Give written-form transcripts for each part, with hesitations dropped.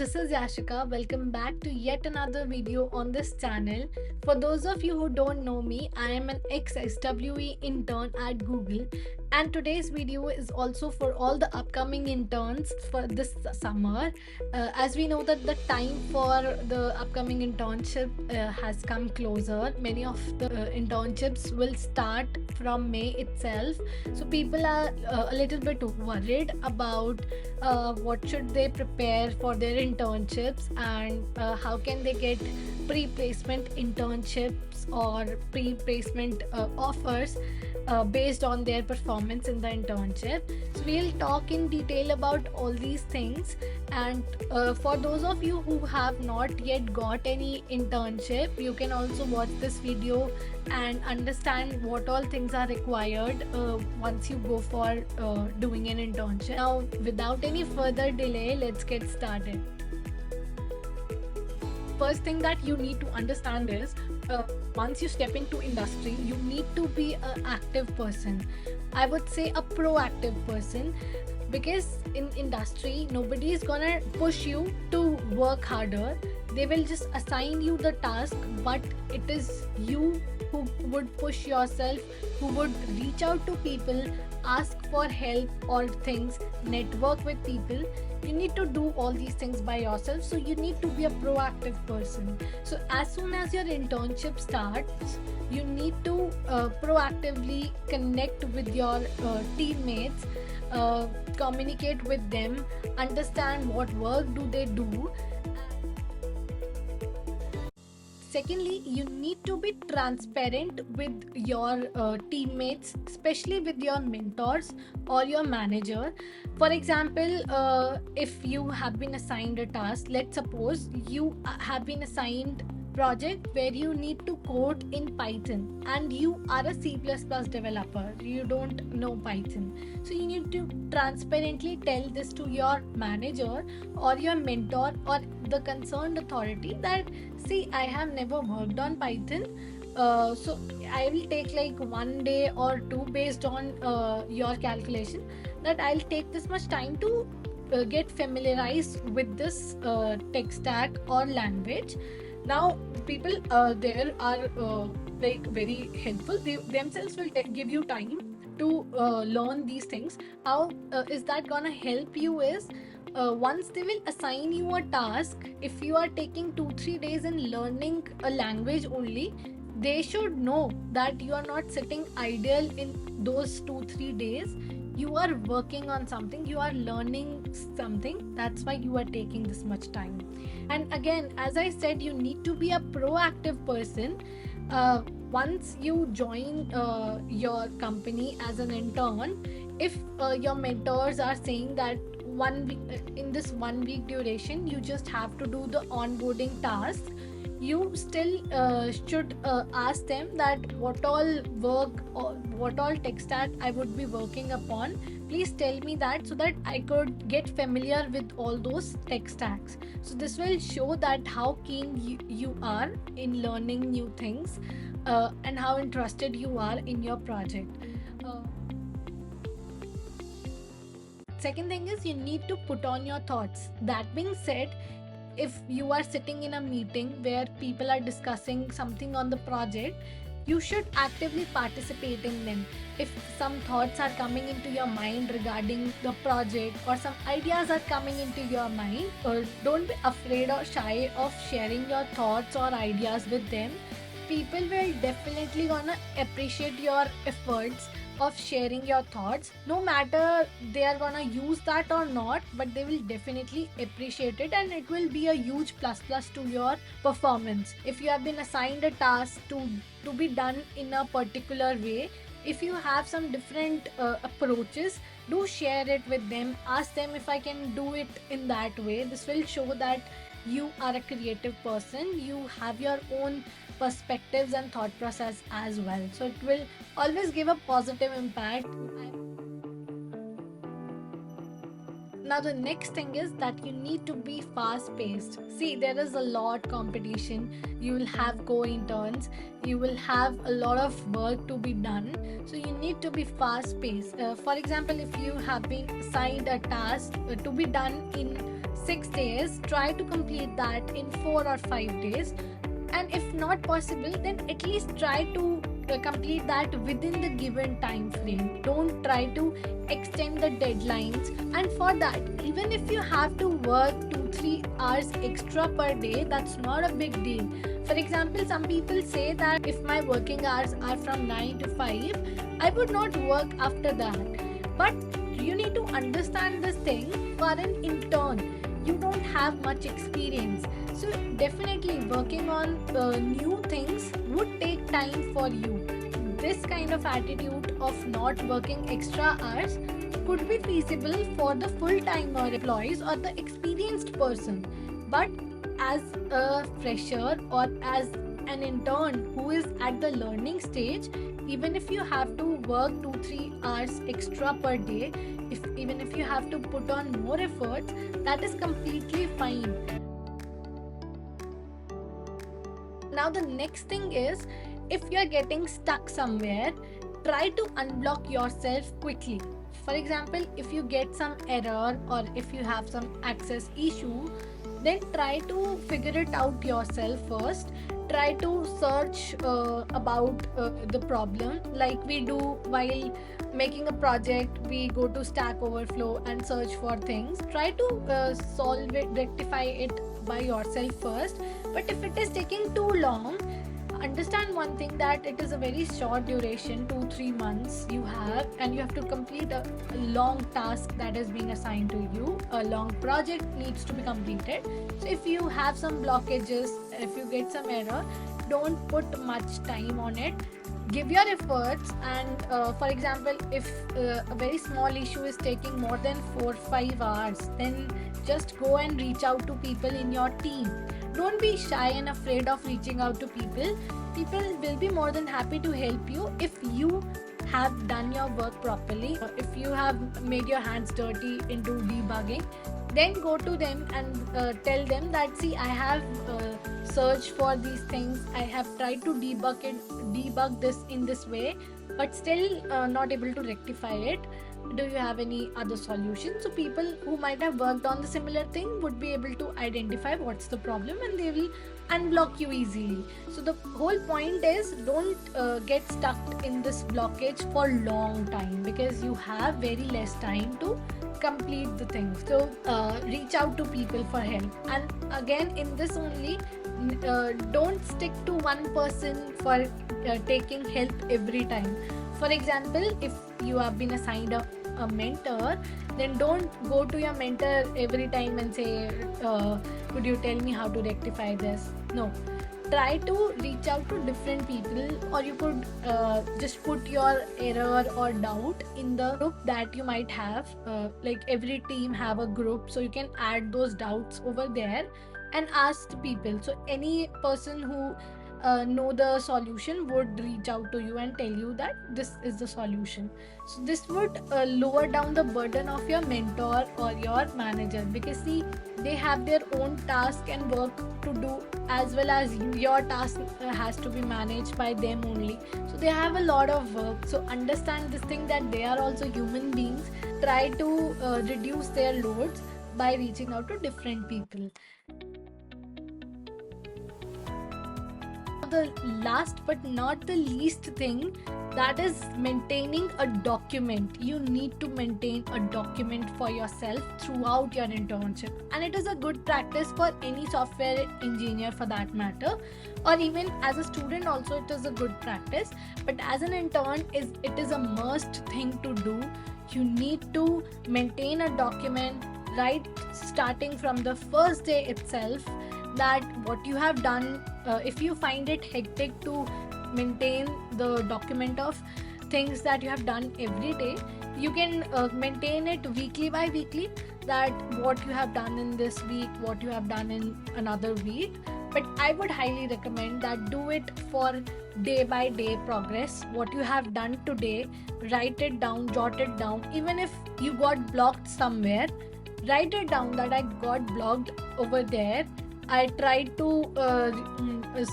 this is Yashika. Welcome back to yet another video on this channel. For those of you who don't know me, I am an ex-SWE intern at Google, and today's video is also for all the upcoming interns for this summer. As we know that the time for the upcoming internship has come closer. Many of the internships will start from May itself, so people are a little bit worried about what should they prepare for their internships and how can they get pre-placement internships or pre-placement offers based on their performance in the internship. So we'll talk in detail about all these things, and for those of you who have not yet got any internship, you can also watch this video and understand what all things are required once you go for doing an internship. Now, without any further delay, let's get started. First thing that you need to understand is once you step into industry, you need to be an active person. I would say a proactive person, because in industry nobody is gonna push you to work harder. They will just assign you the task, but it is you who would push yourself, who would reach out to people, ask for help or things, network with people. You need to do all these things by yourself, so you need to be a proactive person. So as soon as your internship starts, you need to proactively connect with your teammates, communicate with them, understand what work do they do. Secondly, you need to be transparent with your teammates, especially with your mentors or your manager. For example, if you have been assigned a task, let's suppose you have been assigned project where you need to code in Python and you are a C++ developer, you don't know Python. So you need to transparently tell this to your manager or your mentor or the concerned authority that, see, I have never worked on Python. So I will take like 1 day or two based on your calculation, that I'll take this much time to get familiarized with this tech stack or language. Now people there are like very helpful. They themselves will give you time to learn these things. How is that gonna help you is, once they will assign you a task, if you are taking 2-3 days in learning a language only, they should know that you are not sitting idle in those 2-3 days. You are working on something, you are learning something. That's why you are taking this much time. And again, as I said, you need to be a proactive person. Once you join your company as an intern, if your mentors are saying that one week, in this 1 week duration you just have to do the onboarding task, you still should ask them that what all work or what all tech stack I would be working upon. Please tell me that, so that I could get familiar with all those tech stacks. So this will show that how keen you are in learning new things, and how interested you are in your project. Uh, Second thing is, you need to put on your thoughts. That being said, if you are sitting in a meeting where people are discussing something on the project, you should actively participate in them. If some thoughts are coming into your mind regarding the project or some ideas are coming into your mind, don't be afraid or shy of sharing your thoughts or ideas with them. People will definitely gonna appreciate your efforts of sharing your thoughts, no matter they are gonna use that or not, but they will definitely appreciate it, and it will be a huge plus to your performance. If you have been assigned a task to be done in a particular way, if you have some different approaches, do share it with them. Ask them if I can do it in that way. This will show that you are a creative person, you have your own perspectives and thought process as well, so it will always give a positive impact. Now the next thing is that you need to be fast paced. See, there is a lot competition. You will have co-interns, you will have a lot of work to be done, so you need to be fast paced. For example, if you have been assigned a task to be done in 6 days, try to complete that in 4 or 5 days, and if not possible, then at least try to complete that within the given time frame. Don't try to extend the deadlines. And for that, even if you have to work 2-3 hours extra per day, that's not a big deal. For example, some people say that if my working hours are from 9 to 5, I would not work after that. But you need to understand this thing. You are an intern, you don't have much experience, so definitely working on new things would take time for you. This kind of attitude of not working extra hours could be feasible for the full-time employees or the experienced person, but as a fresher or as an intern who is at the learning stage, even if you have to work 2-3 hours extra per day, even if you have to put on more efforts, that is completely fine. Now the next thing is, if you're getting stuck somewhere, try to unblock yourself quickly. For example, if you get some error or if you have some access issue, then try to figure it out yourself first. Try to search about the problem, like we do while making a project. We go to Stack Overflow and search for things. Try to solve it, rectify it by yourself first. But if it is taking too long, understand one thing, that it is a very short duration, 2-3 months you have, and you have to complete a long task that is being assigned to you. A long project needs to be completed. So if you have some blockages, if you get some error, don't put much time on it. Give your efforts, and for example, if a very small issue is taking more than 4-5 hours, then just go and reach out to people in your team. Don't be shy and afraid of reaching out to people. People will be more than happy to help you if you have done your work properly. If you have made your hands dirty into debugging, then go to them and tell them that, see, I have searched for these things, I have tried to debug this in this way, but still not able to rectify it. Do you have any other solution? So people who might have worked on the similar thing would be able to identify what's the problem, and they will unblock you easily. So the whole point is, don't get stuck in this blockage for long time, because you have very less time to complete the thing. So reach out to people for help. And again, in this only, don't stick to one person for taking help every time. For example, if you have been assigned a mentor, then don't go to your mentor every time and say, could you tell me how to rectify this? No. Try to reach out to different people, or you could just put your error or doubt in the group that you might have. Like every team have a group, so you can add those doubts over there and ask the people. So any person who know the solution would reach out to you and tell you that this is the solution. So this would lower down the burden of your mentor or your manager, because see, they have their own task and work to do, as well as your task has to be managed by them only. So they have a lot of work. So understand this thing, that they are also human beings. Try to reduce their loads by reaching out to different people. The last but not the least thing, that is maintaining a document. You need to maintain a document for yourself throughout your internship, and it is a good practice for any software engineer for that matter, or even as a student also it is a good practice. But as an intern, it is a must thing to do. You need to maintain a document right starting from the first day itself, that what you have done. If you find it hectic to maintain the document of things that you have done every day, you can maintain it weekly by weekly, that what you have done in this week, what you have done in another week. But I would highly recommend that do it for day by day progress. What you have done today, write it down, jot it down. Even if you got blocked somewhere, write it down that I got blocked over there. I tried to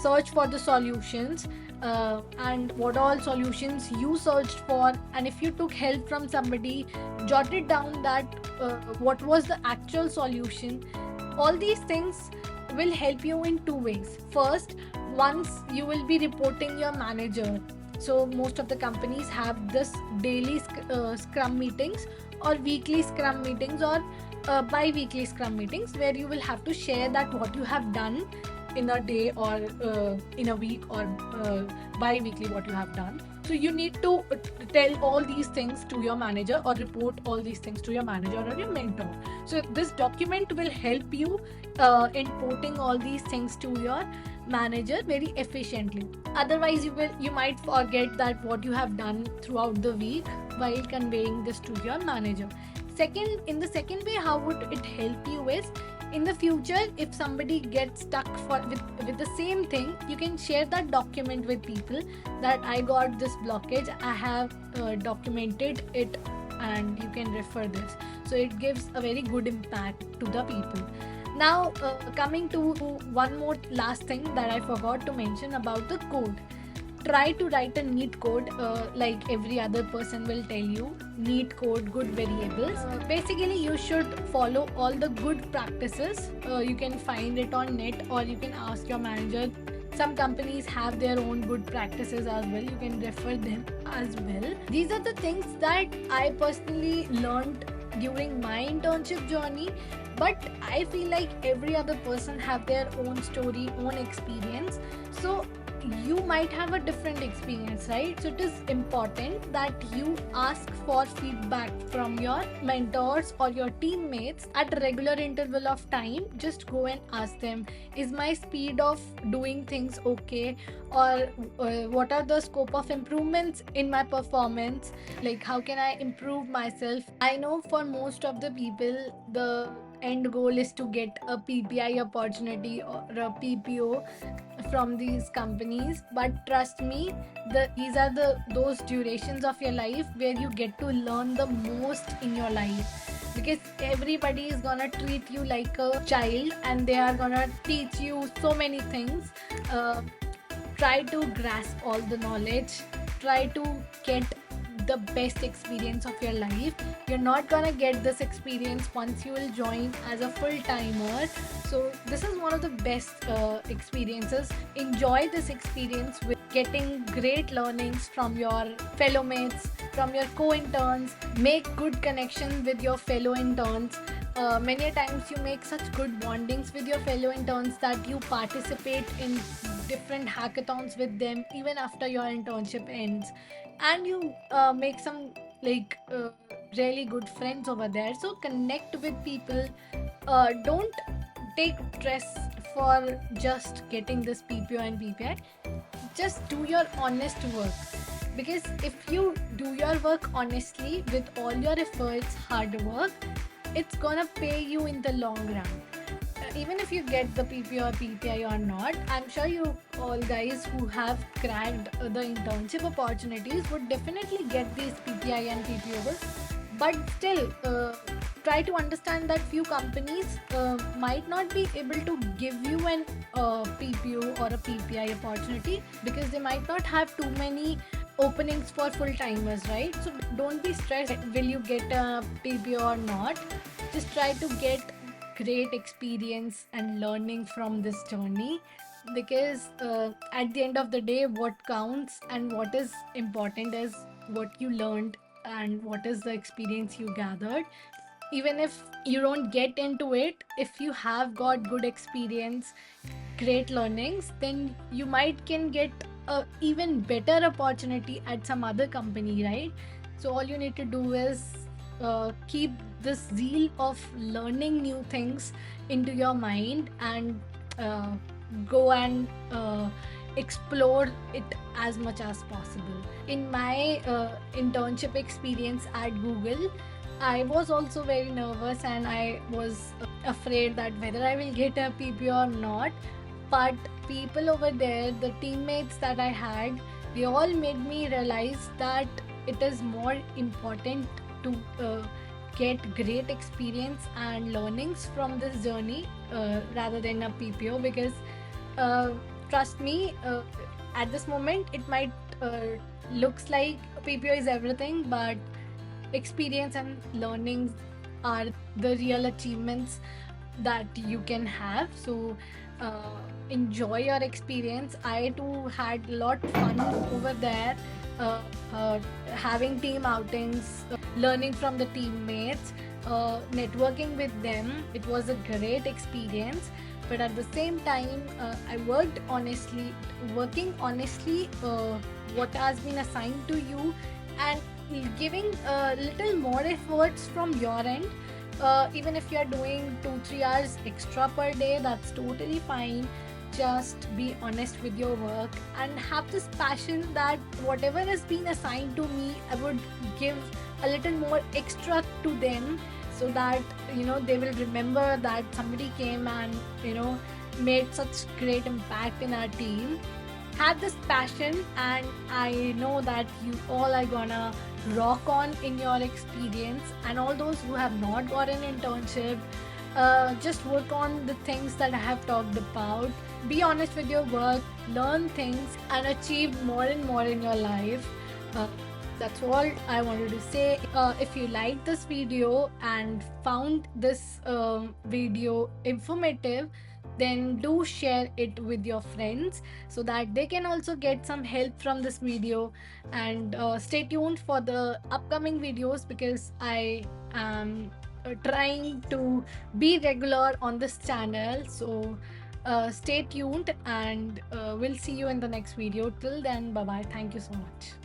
search for the solutions, and what all solutions you searched for, and if you took help from somebody, jot it down that what was the actual solution. All these things will help you in two ways. First, once you will be reporting your manager. So most of the companies have this daily scrum meetings, or weekly scrum meetings, or bi-weekly scrum meetings, where you will have to share that what you have done in a day, or in a week, or bi-weekly what you have done. So you need to tell all these things to your manager, or report all these things to your manager or your mentor. So this document will help you in putting all these things to your manager very efficiently. Otherwise you might forget that what you have done throughout the week while conveying this to your manager. In the second way, how would it help you is, in the future, if somebody gets stuck with the same thing, you can share that document with people, that I got this blockage, I have documented it, and you can refer this. So it gives a very good impact to the people. Now, coming to one more last thing that I forgot to mention about the code. Try to write a neat code, like every other person will tell you. Neat code, good variables. Basically, you should follow all the good practices. You can find it on net, or you can ask your manager. Some companies have their own good practices as well. You can refer them as well. These are the things that I personally learned during my internship journey, but I feel like every other person have their own story, own experience. So you might have a different experience, right? So it is important that you ask for feedback from your mentors or your teammates at a regular interval of time. Just go and ask them, is my speed of doing things okay, or what are the scope of improvements in my performance, like how can I improve myself. I know for most of the people, the end goal is to get a PPI opportunity or a PPO from these companies, but trust me, these are those durations of your life where you get to learn the most in your life, because everybody is gonna treat you like a child, and they are gonna teach you so many things. Try to grasp all the knowledge, try to get the best experience of your life. You're not gonna get this experience once you will join as a full-timer. So this is one of the best experiences. Enjoy this experience with getting great learnings from your fellow mates, from your co-interns. Make good connection with your fellow interns. Many times you make such good bondings with your fellow interns that you participate in different hackathons with them even after your internship ends, and you make some really good friends over there. So connect with people. Don't take stress for just getting this PPO and PPI. Just do your honest work, because if you do your work honestly with all your efforts, hard work, it's gonna pay you in the long run. Even if you get the PPO or PPI or not, I'm sure you all guys who have cracked the internship opportunities would definitely get these PPI and PPOs. But still, try to understand that few companies might not be able to give you an PPO or a PPI opportunity, because they might not have too many openings for full timers, right? So don't be stressed, will you get a PPO or not. Just try to get great experience and learning from this journey, because at the end of the day, what counts and what is important is what you learned and what is the experience you gathered. Even if you don't get into it, if you have got good experience, great learnings, then you might can get a even better opportunity at some other company, right? So all you need to do is keep this zeal of learning new things into your mind, and go and explore it as much as possible. In my internship experience at Google, I was also very nervous, and I was afraid that whether I will get a PPO or not. But people over there, the teammates that I had, they all made me realize that it is more important to get great experience and learnings from this journey rather than a PPO, because uh, trust me, at this moment it might looks like PPO is everything, but experience and learnings are the real achievements that you can have. So enjoy your experience. I too had a lot fun over there, uh, uh, having team outings, learning from the teammates, networking with them. It was a great experience. But at the same time, I working honestly, what has been assigned to you, and giving a little more efforts from your end. Even if you're doing 2-3 hours extra per day, that's totally fine. Just be honest with your work and have this passion that whatever has been assigned to me, I would give a little more extra to them, so that they will remember that somebody came and made such great impact in our team. Have this passion, and I know that you all are gonna rock on in your experience. And all those who have not got an internship, just work on the things that I have talked about. Be honest with your work, learn things, and achieve more and more in your life. uh, that's all I wanted to say. If you liked this video and found this video informative, then do share it with your friends so that they can also get some help from this video. And stay tuned for the upcoming videos, because I am trying to be regular on this channel. So stay tuned, and we'll see you in the next video. Till then, bye bye. Thank you so much.